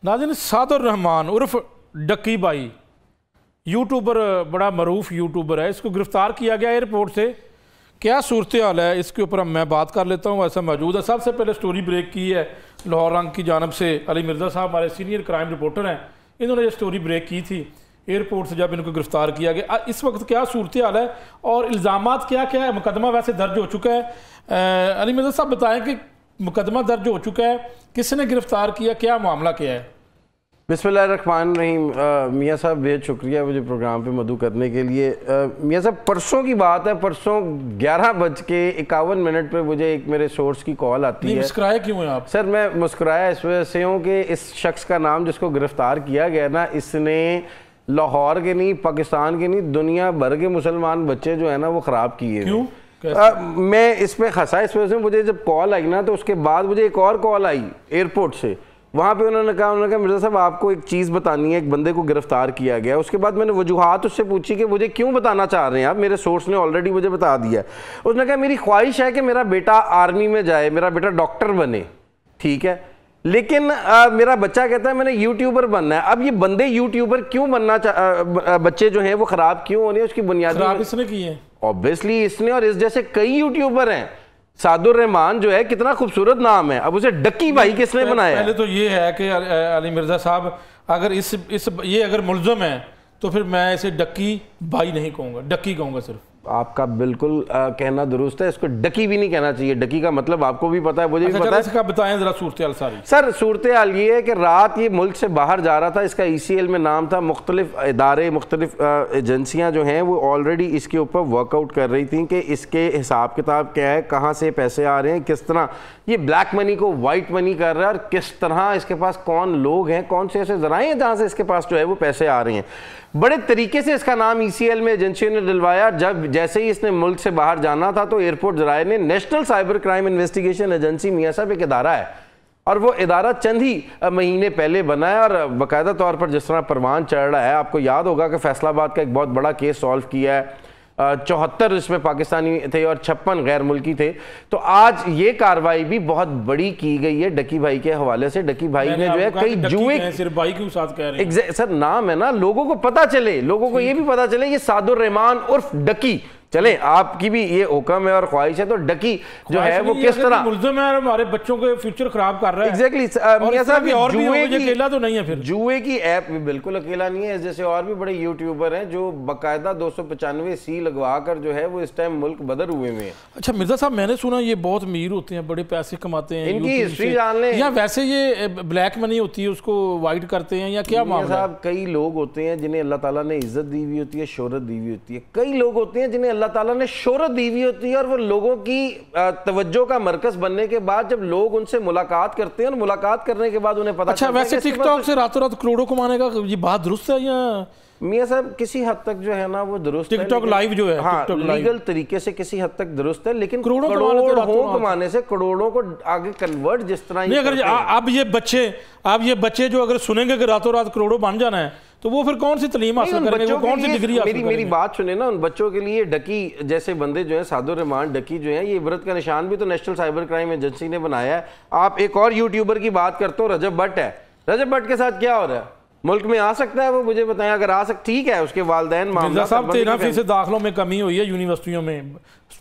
नाज़रीन, सादुर रहमान उर्फ डक्की भाई यूट्यूबर, बड़ा मरूफ यूट्यूबर है, इसको गिरफ्तार किया गया एयरपोर्ट से। क्या सूरत हाल है इसके ऊपर मैं बात कर लेता हूँ। ऐसा मौजूद है, सबसे पहले स्टोरी ब्रेक की है लाहौर रंग की जानब से। अली मिर्ज़ा साहब हमारे सीनियर क्राइम रिपोर्टर हैं, इन्होंने ये स्टोरी ब्रेक की थी एयरपोर्ट से जब इनको गिरफ्तार किया गया। इस वक्त क्या सूरत हाल है और इल्ज़ामात क्या क्या है? मुकदमा वैसे दर्ज हो चुका है। अली मिर्ज़ा साहब बताएं कि मुकदमा दर्ज हो चुका है, किसने गिरफ्तार किया, क्या मामला क्या है? बिस्मिल्लाहिर्रहमानिर्रहीम। मियाँ साहब बेहद शुक्रिया मुझे प्रोग्राम पे मदऊ करने के लिए। मियाँ साहब परसों की बात है, परसों 11:51 पे मुझे एक मेरे सोर्स की कॉल आती है। मुस्कुराए क्यों हैं आप? सर मैं मुस्कुराया इस वजह से हूँ कि इस शख्स का नाम जिसको गिरफ्तार किया गया ना, इसने लाहौर के नहीं, पाकिस्तान के नहीं, दुनिया भर के मुसलमान बच्चे जो है ना वो ख़राब किए। क्यों? मैं इस पर हंसा इस वजह से, मुझे जब कॉल आई ना तो उसके बाद मुझे एक और कॉल आई एयरपोर्ट से। वहाँ पे उन्होंने कहा मिर्ज़ा साहब आपको एक चीज़ बतानी है, एक बंदे को गिरफ्तार किया गया। उसके बाद मैंने वजूहात उससे पूछी कि मुझे क्यों बताना चाह रहे हैं आप, मेरे सोर्स ने ऑलरेडी मुझे बता दिया। उसने कहा मेरी ख्वाहिश है कि मेरा बेटा आर्मी में जाए, मेरा बेटा डॉक्टर बने, ठीक है, लेकिन मेरा बच्चा कहता है मैंने यूट्यूबर बनना है। अब ये बंदे यूट्यूबर क्यों बनना बच्चे जो हैं वो ख़राब क्यों होने, उसकी बुनियादी इसने की है ऑब्वियसली इसने, और इस जैसे कई यूट्यूबर हैं। सादुर रहमान जो है कितना खूबसूरत नाम है, अब उसे डक्की भाई किसने बनाया? पहले तो ये है कि अली मिर्ज़ा साहब अगर ये अगर मुल्ज़म है तो फिर मैं इसे डक्की भाई नहीं कहूँगा, डक्की कहूँगा सिर्फ। आपका बिल्कुल कहना दुरुस्त है, इसको डकी भी नहीं कहना चाहिए। डकी का मतलब आपको भी पता है, मुझे भी पता है। इसका बताएं जरा सूरत हाल सारी। सर सूरत हाल ये है कि रात ये मुल्क से बाहर जा रहा था, इसका ECL में नाम था। मुख्तलिफ इदारे, मुख्तलिफ एजेंसियाँ जो हैं वो ऑलरेडी इसके ऊपर वर्कआउट कर रही थी कि इसके हिसाब किताब क्या है, कहाँ से पैसे आ रहे हैं, किस तरह ये ब्लैक मनी को वाइट मनी कर रहा है, और किस तरह इसके पास कौन लोग हैं, कौन से ऐसे जराए हैं जहाँ से इसके पास जो है वो पैसे आ रहे हैं। बड़े तरीके से इसका नाम ECL में एजेंसियों ने दिलवाया। जब जैसे ही इसने मुल्क से बाहर जाना था तो एयरपोर्ट जराए ने, national cyber crime investigation agency मियाँ साहब एक इदारा है, और वो इदारा चंद ही महीने पहले बना है, और बाकायदा तौर पर जिस तरह परवान चढ़ रहा है, आपको याद होगा कि फैसलाबाद का एक बहुत बड़ा केस सॉल्व किया है, 74 इसमें पाकिस्तानी थे और 56 गैर मुल्की थे। तो आज ये कार्रवाई भी बहुत बड़ी की गई है डकी भाई के हवाले से। डकी भाई ने जो है कई जुए, सिर्फ भाई क्यों साथ कह रहे हैं? सर नाम है ना, लोगों को पता चले, लोगों को ये भी पता चले ये सादुर रहमान उर्फ डकी। चले आपकी भी ये हुक्म है और ख्वाहिश है, तो डकी जो है वो किस तरह मुल्ज़िम है, हमारे बच्चों के फ्यूचर खराब कर रहा है। एग्जैक्टली मियां साहब, और जुए की अकेला तो नहीं है, फिर जुए की ऐप बिल्कुल अकेला नहीं है। जैसे और भी बड़े यूट्यूबर हैं जो बाकायदा 295C लगवा कर जो है वो इस टाइम मुल्क बदर हुए में। अच्छा मिर्जा साहब, मैंने सुना ये बहुत अमीर होते हैं, बड़े पैसे कमाते हैं, इनकी हिस्ट्री जान लें, या वैसे ये ब्लैक मनी होती है उसको वाइट करते हैं, या क्या मामला? साहब कई लोग होते हैं जिन्हें अल्लाह ताला ने इज्जत दी हुई होती है, शोहरत दी हुई होती है। कई लोग होते हैं जिन्हें अल्लाह ताला ने शोहरत दी हुई होती है, और वो लोगों की तवज्जो का मरकज बनने के बाद जब लोग उनसे मुलाकात करते हैं और मुलाकात करने के बाद उन्हें पता। अच्छा वैसे टिकटॉक से रातों रात करोड़ों कमाने का ये बात दुरुस्त है या? मियाँ साहब किसी हद तक जो है ना वो दुरुस्त है, टिकटॉक लाइव जो है, हाँ लीगल तरीके से किसी हद तक दुरुस्त है, लेकिन करोड़ों कमाने से करोड़ों को आगे कन्वर्ट जिस तरह नहीं, अगर अब ये बच्चे जो अगर सुनेंगे कि रातों रात करोड़ों बन जाना है, तो वो फिर कौन सी तालीम हासिल करेंगे, वो कौन सी डिग्री हासिल करेंगे? मेरी बात सुने ना, उन बच्चों के लिए डकी जैसे बंदे जो है, सादुर रहमान डकी जो है, ये इबरत का निशान भी तो नेशनल साइबर क्राइम एजेंसी ने बनाया है। आप एक और यूट्यूबर की बात करते हो, रजब भट्ट है। रजब भट्ट के साथ क्या हो रहा है? मुल्क में आ सकता है वो, मुझे बताएं। अगर आ सकता ठीक है, उसके वालिदैन मामला साहब 13% दाखिलों में कमी हुई है यूनिवर्सिटियों में,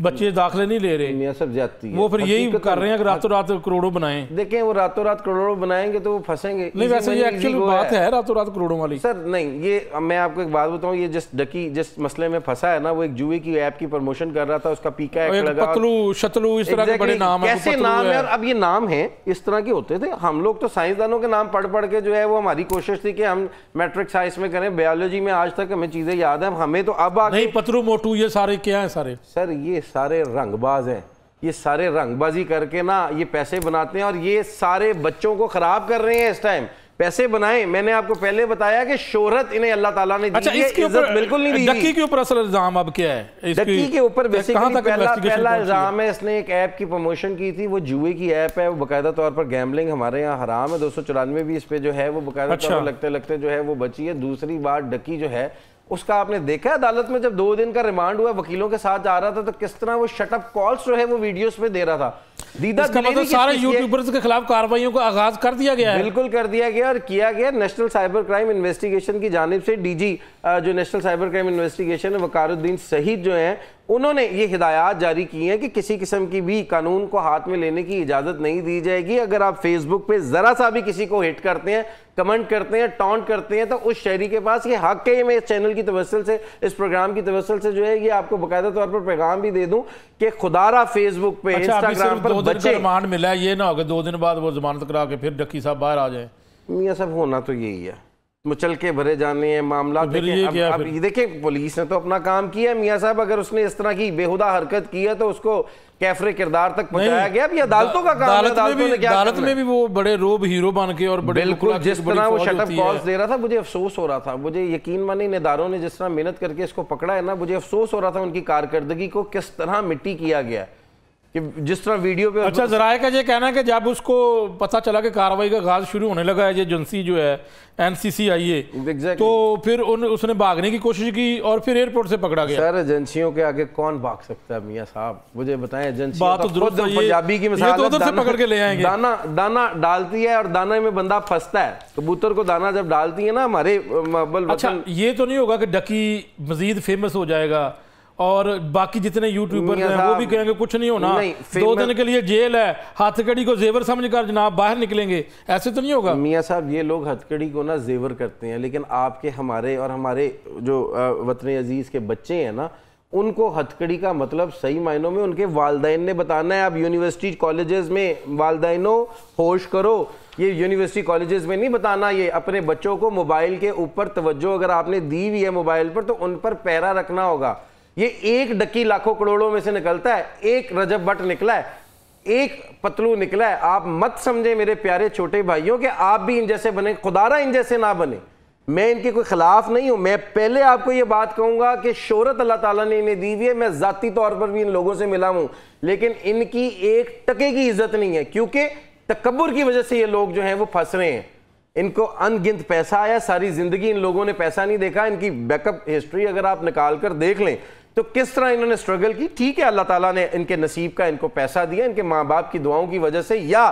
बच्चे दाखिले नहीं ले रहे। मियां सब जाती है, वो फिर यही कर रहे हैं कि रातों रात करोड़ों बनाएं। देखें वो रातों रात करोड़ों बनाएंगे तो वो फंसेंगे। नहीं वैसे ये एक्चुअल बात है रातों रात करोड़ों वाली। सर नहीं, ये मैं आपको एक बात बताऊं, ये जिस डकी जिस मसले में फंसा है ना, वो एक जुए की ऐप की प्रमोशन कर रहा था, उसका पीका एक्ट लगा, पतलू शतलू इस तरह के बड़े नाम है, कैसे नाम है। और अब ये नाम है इस तरह के होते थे। हम लोग तो साइंसदानों के नाम पढ़ के जो है वो हमारी कोशिश थी कि हम मैट्रिक साइंस में करें, बायोलॉजी में आज तक हमें चीजें याद है। हमें तो अब नहीं, पतलू मोटू ये सारे क्या है? सारे सर ये सारे रंगबाज हैं, ये सारे रंगबाजी करके ना ये पैसे बनाते हैं, और ये सारे बच्चों को खराब कर रहे हैं इस टाइम। पैसे बनाए, मैंने आपको पहले बताया कि शोहरत इन्हें अल्लाह ताला ने दी है, इज्जत बिल्कुल नहीं दी। डक्की के ऊपर असल इल्जाम अब क्या है? डक्की के ऊपर बेसिकली पहला इल्जाम है, इसने एक ऐप की प्रमोशन की थी, वो जुए की ऐप है, वो बाकायदा तौर पर गैम्बलिंग हमारे यहाँ हराम है। 294 भी इस पे जो है वो बाकायदा तौर पर लगते लगते जो है वो बची है। दूसरी बात, डक्की जो है उसका आपने देखा अदालत में जब 2 दिन का रिमांड हुआ, वकीलों के साथ जा रहा था, तो किस तरह वो शटअप कॉल्स जो है वो वीडियोस पे दे रहा था। इसका मतलब सारे यूट्यूबर्स के खिलाफ कार्रवाइयों का आगाज कर दिया गया है। बिल्कुल कर दिया गया और किया गया। नेशनल साइबर क्राइम इन्वेस्टिगेशन की जानिब से डीजी जो नेशनल साइबर क्राइम इन्वेस्टिगेशन है वकारुद्दीन सहीद जो है, उन्होंने ये हिदायत जारी की हैं कि किसी किस्म की भी कानून को हाथ में लेने की इजाजत नहीं दी जाएगी। अगर आप फेसबुक पे जरा सा भी किसी को हिट करते हैं, कमेंट करते हैं, टॉन्ट करते हैं, तो उस शहरी के पास ये हक है। मैं इस चैनल की तवस्सुल से, इस प्रोग्राम की तवस्सुल से जो है ये आपको बाकायदा तौर पर पैगाम भी दे दूं कि खुदारा फेसबुक पे, इंस्टाग्राम पर बच्चे रिमांड मिला है, ये ना हो कि 2 दिन बाद वो जमानत करा के फिर डक्की साहब बाहर आ जाए। मियां साहब होना तो यही है, मुचल के भरे जाने हैं मामला। तो देखिए पुलिस ने तो अपना काम किया है मियां साहब, अगर उसने इस तरह की बेहुदा हरकत की है तो उसको कैफरे किरदार तक पहुंचाया गया। अभी अदालतों का काम है, अदालत में भी वो बड़े रोब हीरो बन के और बड़े बिल्कुल जिस तरह वो शटअप कॉल्स दे रहा था, मुझे अफसोस हो रहा था। मुझे यकीन माने इन इदारों ने जिस तरह मेहनत करके इसको पकड़ा है ना, मुझे अफसोस हो रहा था उनकी कारकर्दगी को किस तरह मिट्टी किया गया कि जिस तरह वीडियो पे। अच्छा, जराए का ये कहना है कि जब उसको पता चला कि कार्रवाई का आगाज शुरू होने लगा है, ये एजेंसी जो है NCCIA, तो फिर उसने भागने की कोशिश की और फिर एयरपोर्ट से पकड़ा गया। सर एजेंसियों के आगे कौन भाग सकता है मियां साहब, मुझे बताएं। एजेंसी बात तो दुरुस्त है, पंजाबी की मिसाल तो उधर से पकड़ के ले आएंगे। दाना डालती है और दाना में बंदा फंसता है। कबूतर को दाना जब डालती है ना हमारे। अच्छा, ये तो नहीं होगा कि डकी मजीद फेमस हो जाएगा और बाकी जितने यूट्यूबर हैं वो भी कहेंगे कुछ नहीं होना, 2 दिन के लिए जेल है, हथकड़ी को जेवर समझकर जनाब बाहर निकलेंगे, ऐसे तो नहीं होगा। मियां साहब ये लोग हथकड़ी को ना जेवर करते हैं, लेकिन आपके हमारे और हमारे जो वतन अजीज के बच्चे हैं ना, उनको हथकड़ी का मतलब सही मायनों में उनके वालिदैन ने बताना है। आप यूनिवर्सिटी कॉलेजेस में वालिदैनों होश करो, ये यूनिवर्सिटी कॉलेजेस में नहीं बताना। ये अपने बच्चों को मोबाइल के ऊपर तवज्जो अगर आपने दी हुई है मोबाइल पर, तो उन पर पहरा रखना होगा। ये एक डकी लाखों करोड़ों में से निकलता है, एक रजब भट्ट निकला है, एक पतलू निकला है। आप मत समझे मेरे प्यारे छोटे भाइयों कि आप भी इन जैसे बने, खुदारा इन जैसे ना बने। मैं इनके कोई खिलाफ नहीं हूं। मैं पहले आपको ये बात कहूंगा कि शोहरत अल्लाह ताला ने इन्हें दी हुई है, मैं जाती तौर पर भी इन लोगों से मिला हूं, लेकिन इनकी 1 टके की इज्जत नहीं है, क्योंकि तकब्बुर की वजह से ये लोग जो हैं वो फंस रहे हैं। इनको अनगिनत पैसा आया, सारी जिंदगी इन लोगों ने पैसा नहीं देखा। इनकी बैकअप हिस्ट्री अगर आप निकाल कर देख लें तो किस तरह इन्होंने स्ट्रगल की। ठीक है, अल्लाह ताला ने इनके नसीब का इनको पैसा दिया, इनके माँ बाप की दुआओं की वजह से या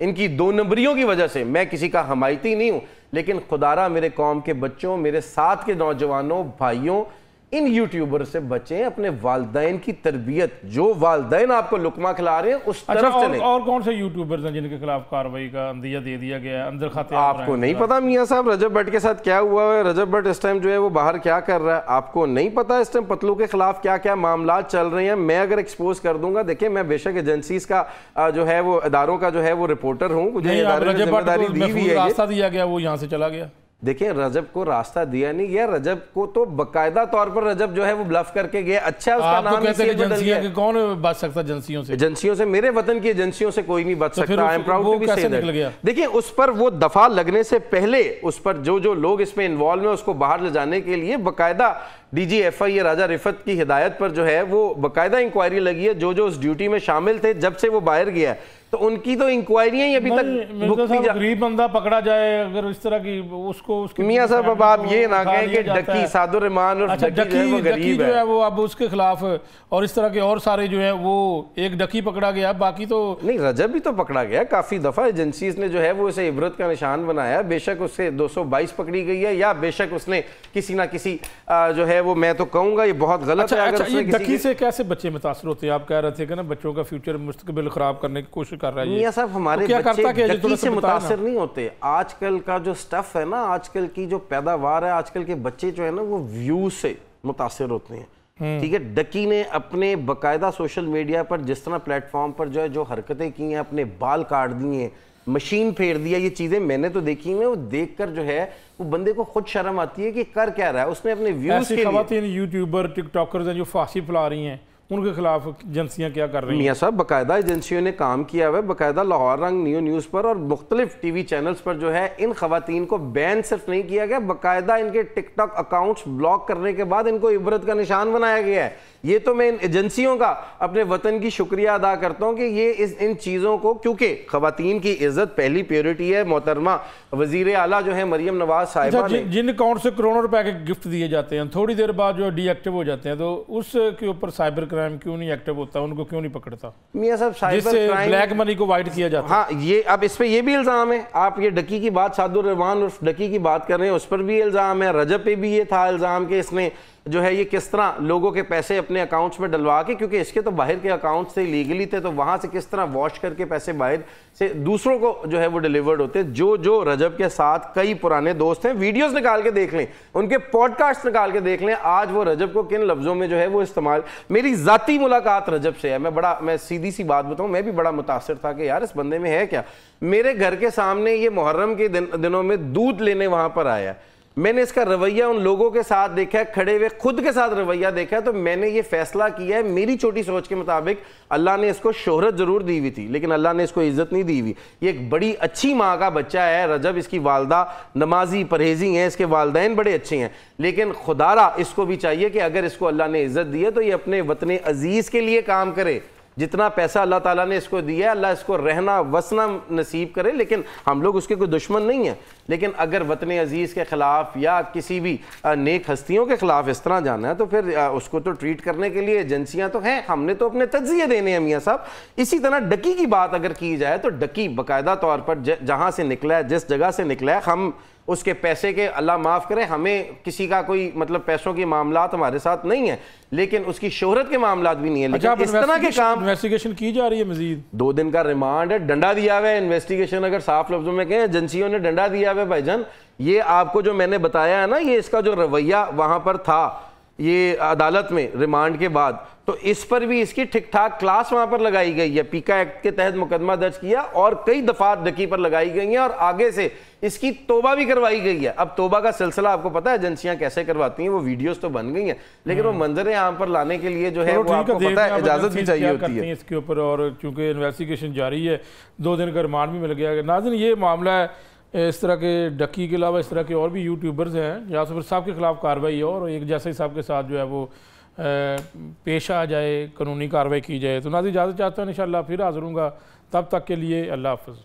इनकी 2 नंबरियों की वजह से। मैं किसी का हमायती नहीं हूं, लेकिन खुदारा मेरे कौम के बच्चों, मेरे साथ के नौजवानों भाइयों, इन यूट्यूबर से बचें। अपने वालिदैन की तरबियत, जो वालिदैन आपको लुकमा खिला रहे हैं उस तरफ चलें। और कौन से यूट्यूबर्स हैं जिनके खिलाफ कार्रवाई का अंदिया दे दिया गया है, अंदर खाते? आपको नहीं पता मियां साहब रजब भट्ट के साथ क्या हुआ है? रजब भट्ट इस टाइम जो है वो बाहर क्या कर रहा है, आपको नहीं पता? इस टाइम पतलू के खिलाफ क्या क्या मामला चल रहे हैं, मैं अगर एक्सपोज कर दूंगा। देखिए, मैं बेशक एजेंसीज का जो है वो इदारों का जो है वो रिपोर्टर हूँ, मुझे जिम्मेदारी दी हुई है। रास्ता दिया गया, वो यहाँ से चला गया। देखिए, रजब को रास्ता दिया नहीं गया, रजब को तो बकायदा तौर पर रजब जो है वो ब्लफ करके गया। अच्छा, उसका नाम कहते हैं एजेंसियां कि कौन बच सकता एजेंसियों से? एजेंसियों से, मेरे वतन की एजेंसियों से कोई नहीं बच सकता। I am proud to be say that. देखिए, उस पर वो दफा लगने से पहले उस पर जो लोग इसमें इन्वॉल्व हैं उसको बाहर ले जाने के लिए बकायदा DGFI राजा रिफत की हिदायत पर जो है वो बकायदा इंक्वायरी लगी है। जो उस ड्यूटी में शामिल थे, जब से वो बाहर गया है, तो उनकी तो इंक्वायरियां ही अभी तक। गरीब बंदा पकड़ा जाए अगर इस तरह की, उसको मियां साहब अब आप ये ना कहें कि डकी सादुर रहमान और डकी गरीब जो है वो अब उसके खिलाफ, और इस तरह के और सारे जो है वो, एक डकी पकड़ा गया, बाकी तो नहीं। रजब भी तो पकड़ा गया काफी दफा, एजेंसीज ने जो है वो इसे इबरत का निशान बनाया। बेशक उससे 222 पकड़ी गई है, या बेशक उसने किसी ना किसी जो है वो, मैं तो कहूंगा ये बहुत गलत है। अच्छा, ये डकी से कैसे बच्चे मुतासर होते हैं? आप कह रहे थे कि ना बच्चों का फ्यूचर मुस्तकबिल खराब करने की कोशिश कर रहा है। मियां साहब, हमारे बच्चे डकी से मुतासर नहीं होते। आजकल का जो स्टफ है ना, आजकल की जो पैदावार है, आजकल के बच्चे जो है ना वो व्यू से मुतासर होते हैं। ठीक है, डकी ने अपने बकायदा सोशल मीडिया पर जिस तरह प्लेटफॉर्म पर जो है जो हरकतें की हैं, अपने बाल काट दिए, मशीन फेर दिया, ये चीजें मैंने तो देखी हैं। वो देखकर जो है वो बंदे को खुद शर्म आती है कि कर क्या रहा है। उसने अपने व्यूज के लिए खवातीन यूट्यूबर टिकटॉकर्स हैं जो फांसी फैला रही हैं, उनके खिलाफ एजेंसियाँ क्या कर रही हैं? मियाँ साहब, बाकायदा एजेंसियों ने काम किया हुआ है, बाकायदा लाहौर रंग न्यूज़ पर और मुख्तलिफ टीवी चैनल्स पर जो है इन खवातीन को बैन सिर्फ नहीं किया गया, बाकायदा इनके टिकटॉक अकाउंट्स ब्लॉक करने के बाद इनको इबरत का निशान बनाया गया है। ये तो मैं इन एजेंसियों का अपने वतन की शुक्रिया अदा करता हूँ कि ये इन चीज़ों को, क्योंकि खवातीन की इज्जत पहली प्योरिटी है। मोहतरमा वजीर आला जो है मरियम नवाज साहिबा ने जिन अकाउंट से करोड़ों रुपए के गिफ्ट दिए जाते हैं, थोड़ी देर बाद जो डीएक्टिव हो जाते हैं, तो उसके ऊपर साइबर क्राइम क्यों नहीं एक्टिव होता, उनको क्यों नहीं पकड़ता? मियाँ साहब, साइबर क्राइम, ब्लैक मनी को वाइट किया जाता है। हाँ, ये अब इस पे ये भी इल्ज़ाम है। आप ये डकी की बात, सादुर रहमान उर्फ डकी की बात कर रहे हैं, उस पर भी इल्ज़ाम है। रजब पे भी ये था इल्ज़ाम कि इसने जो है ये किस तरह लोगों के पैसे अपने अकाउंट्स में डलवा के, क्योंकि इसके तो बाहर के अकाउंट्स थे, लीगली थे, तो वहां से किस तरह वॉश करके पैसे बाहर से दूसरों को जो है वो डिलीवर्ड होते। जो रजब के साथ कई पुराने दोस्त हैं, वीडियोस निकाल के देख लें, उनके पॉडकास्ट निकाल के देख लें, आज वो रजब को किन लफ्जों में जो है वो इस्तेमाल। मेरी जाती मुलाकात रजब से है, मैं सीधी सी बात बताऊं, मैं भी बड़ा मुतासिर था कि यार इस बंदे में है क्या। मेरे घर के सामने ये मुहर्रम के दिनों में दूध लेने वहां पर आया, मैंने इसका रवैया उन लोगों के साथ देखा है, खड़े हुए खुद के साथ रवैया देखा है, तो मैंने ये फैसला किया है, मेरी छोटी सोच के मुताबिक अल्लाह ने इसको शोहरत जरूर दी हुई थी, लेकिन अल्लाह ने इसको इज्जत नहीं दी हुई। ये एक बड़ी अच्छी माँ का बच्चा है रजब, इसकी वालदा नमाजी परहेजी हैं, इसके वालदैन बड़े अच्छे हैं, लेकिन खुदारा इसको भी चाहिए कि अगर इसको अल्लाह ने इज्जत दी है तो ये अपने वतन अजीज़ के लिए काम करे। जितना पैसा अल्लाह ताला ने इसको दिया है, अल्लाह इसको रहना वसना नसीब करे, लेकिन हम लोग उसके कोई दुश्मन नहीं है। लेकिन अगर वतन अजीज़ के ख़िलाफ़ या किसी भी नेक हस्तियों के ख़िलाफ़ इस तरह जाना है तो फिर उसको तो ट्रीट करने के लिए एजेंसियाँ तो हैं, हमने तो अपने तज्ज़िये देने हैं मियाँ साहब। इसी तरह डकी की बात अगर की जाए तो डकी बाकायदा तौर पर जहाँ से निकला है, जिस जगह से निकला है, हम उसके पैसे के, अल्लाह माफ़ करे, हमें किसी का कोई मतलब पैसों के मामलात हमारे साथ नहीं है, लेकिन उसकी शोहरत के मामलात भी नहीं है। लेकिन इस तरह के काम, इन्वेस्टिगेशन की जा रही है, मजीद 2 दिन का रिमांड है, डंडा दिया हुआ है। इन्वेस्टिगेशन अगर साफ लफ्जों में कहें, एजेंसियों ने डंडा दिया हुआ है भाईजान। ये आपको जो मैंने बताया है ना, ये इसका जो रवैया वहां पर था ये अदालत में रिमांड के बाद, तो इस पर भी इसकी ठीक ठाक क्लास वहां पर लगाई गई है। पीका एक्ट के तहत मुकदमा दर्ज किया और कई दफात डकी पर लगाई गई हैं और आगे से इसकी तोबा भी करवाई गई है। अब तोबा का सिलसिला आपको पता है एजेंसियां कैसे करवाती हैं, वो वीडियोस तो बन गई हैं, लेकिन वो मंजर आम पर लाने के लिए जो है वो आपको पता है इजाजत भी चाहिए होती है इसके ऊपर। और चूंकि इन्वेस्टिगेशन जारी है, 2 दिन का रिमांड भी मिल गया। नाज़रीन, ये मामला है, इस तरह के डकी के अलावा इस तरह के और भी यूट्यूबर्स हैं जहाँ से साहब के खिलाफ कार्रवाई हो और एक जैसे साहब के साथ जो है वो पेश आ जाए, कानूनी कार्रवाई की जाए। तो नाज़रीन, इजाज़त चाहता हूँ, इंशाअल्लाह फिर हाज़िर होऊंगा, तब तक के लिए अल्लाह हाफ़िज़।